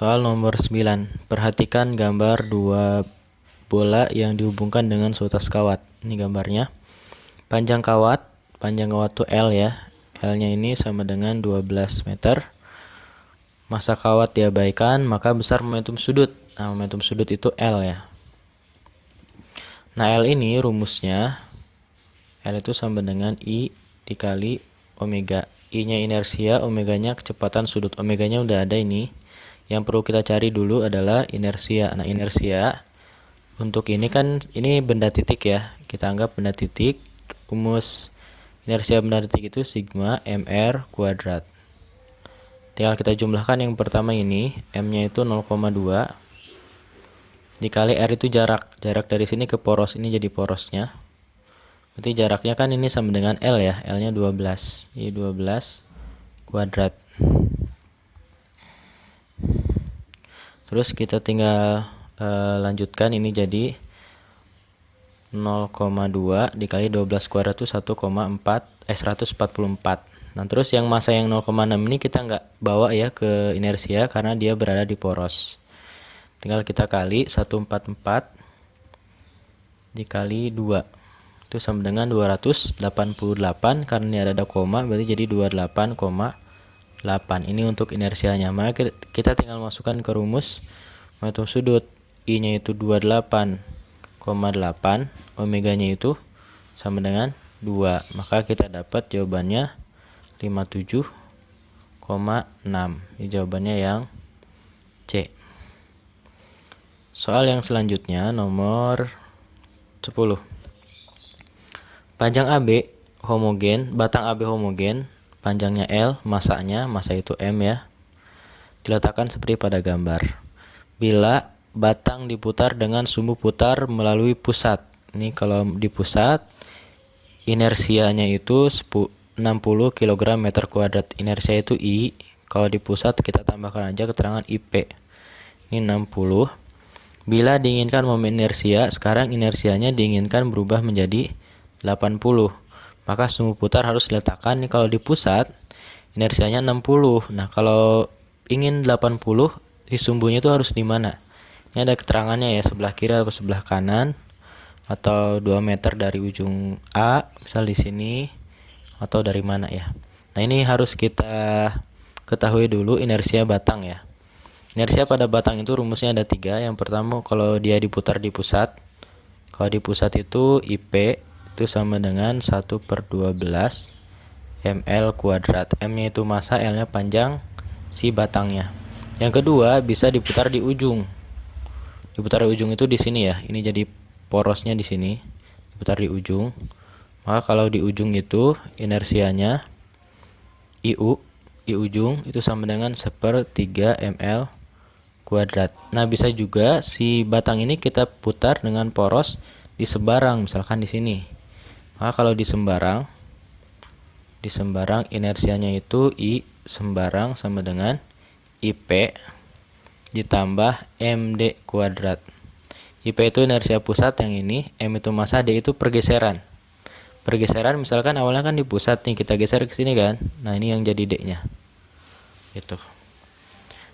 Soal nomor 9. Perhatikan gambar dua bola yang dihubungkan dengan seutas kawat. Ini gambarnya. Panjang kawat tuh L ya. L-nya ini sama dengan 12 meter. Masa kawat diabaikan, maka besar momentum sudut. Nah, momentum sudut itu L ya. Nah, L ini rumusnya, L itu sama dengan I dikali omega. I-nya inersia, omeganya kecepatan sudut. Omeganya udah ada ini. Yang perlu kita cari dulu adalah inersia. Nah, inersia untuk ini kan, ini benda titik ya. Kita anggap benda titik. Rumus inersia benda titik itu sigma mr kuadrat. Tinggal kita jumlahkan yang pertama ini, M-nya itu 0,2 dikali R itu jarak. Jarak dari sini ke poros, ini jadi porosnya. Berarti jaraknya kan ini sama dengan L ya. L-nya 12. Ini 12 kuadrat. Terus kita tinggal lanjutkan, ini jadi 0,2 dikali 12 kuadrat itu 144. Nah, terus yang massa yang 0,6 ini kita nggak bawa ya ke inersia karena dia berada di poros. Tinggal kita kali 144 dikali 2. Itu sama dengan 288, karena ini ada koma berarti jadi 28,8. Ini untuk inersianya. Maka kita tinggal masukkan ke rumus momentum sudut. I-nya itu 28,8, omeganya itu sama dengan 2. Maka kita dapat jawabannya 57,6. Ini jawabannya yang C. Soal yang selanjutnya nomor 10. Panjang AB homogen, batang AB homogen, panjangnya L, massa itu M ya. Diletakkan seperti pada gambar. Bila batang diputar dengan sumbu putar melalui pusat. Ini kalau di pusat, inersianya itu 60 kg meter kuadrat. Inersia itu I. Kalau di pusat kita tambahkan aja keterangan IP. Ini 60. Bila diinginkan momen inersia, sekarang inersianya diinginkan berubah menjadi 80. Maka sumbu putar harus diletakkan. Nih kalau di pusat, inersianya 60. Nah, kalau ingin 80, si sumbunya itu harus di mana? Ini ada keterangannya ya, sebelah kiri atau sebelah kanan, atau 2 meter dari ujung A, misal di sini, atau dari mana ya. Nah, ini harus kita ketahui dulu inersia batang ya. Inersia pada batang itu rumusnya ada 3. Yang pertama, kalau dia diputar di pusat. Kalau di pusat itu IP itu sama dengan 1/12 ml kuadrat. M-nya itu massa, L-nya panjang si batangnya. Yang kedua, bisa diputar di ujung. Diputar di ujung itu di sini ya. Ini jadi porosnya di sini. Diputar di ujung. Maka kalau di ujung itu inersianya I ujung itu sama dengan 1/3 ml kuadrat. Nah, bisa juga si batang ini kita putar dengan poros di sembarang, misalkan di sini. Maka kalau di sembarang inersianya itu I sembarang sama dengan IP ditambah MD kuadrat. IP itu inersia pusat yang ini, M itu massa, D itu pergeseran. Pergeseran misalkan awalnya kan di pusat nih, kita geser ke sini kan. Nah, ini yang jadi D-nya. Gitu.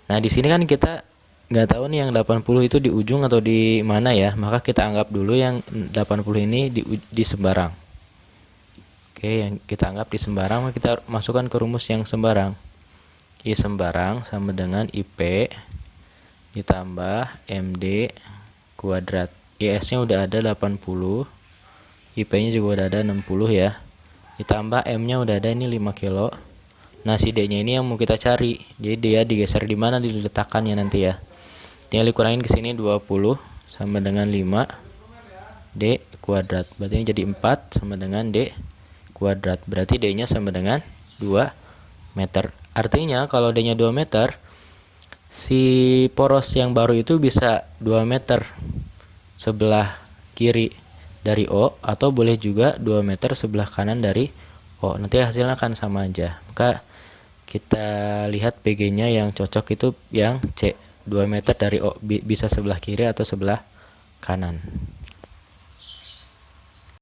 Nah, di sini kan kita nggak tahu nih yang 80 itu di ujung atau di mana ya. Maka kita anggap dulu yang 80 ini di sembarang. Oke, yang kita anggap di sembarang, maka kita masukkan ke rumus yang sembarang. I sembarang sama dengan IP ditambah MD kuadrat. IS-nya udah ada 80, IP-nya juga udah ada 60 ya. Ditambah M-nya udah ada ini 5 kilo. Nah, si D-nya ini yang mau kita cari. Jadi dia digeser di mana diletakkannya nanti ya. Tinggal dikurangin ke sini 20 sama dengan 5 D kuadrat. Berarti ini jadi 4 sama dengan D kuadrat. Berarti D-nya sama dengan 2 meter. Artinya kalau D-nya 2 meter, si poros yang baru itu bisa 2 meter sebelah kiri dari O, atau boleh juga 2 meter sebelah kanan dari O. Nanti hasilnya akan sama aja. Maka kita lihat PG-nya yang cocok itu yang C, 2 meter dari O, bisa sebelah kiri atau sebelah kanan.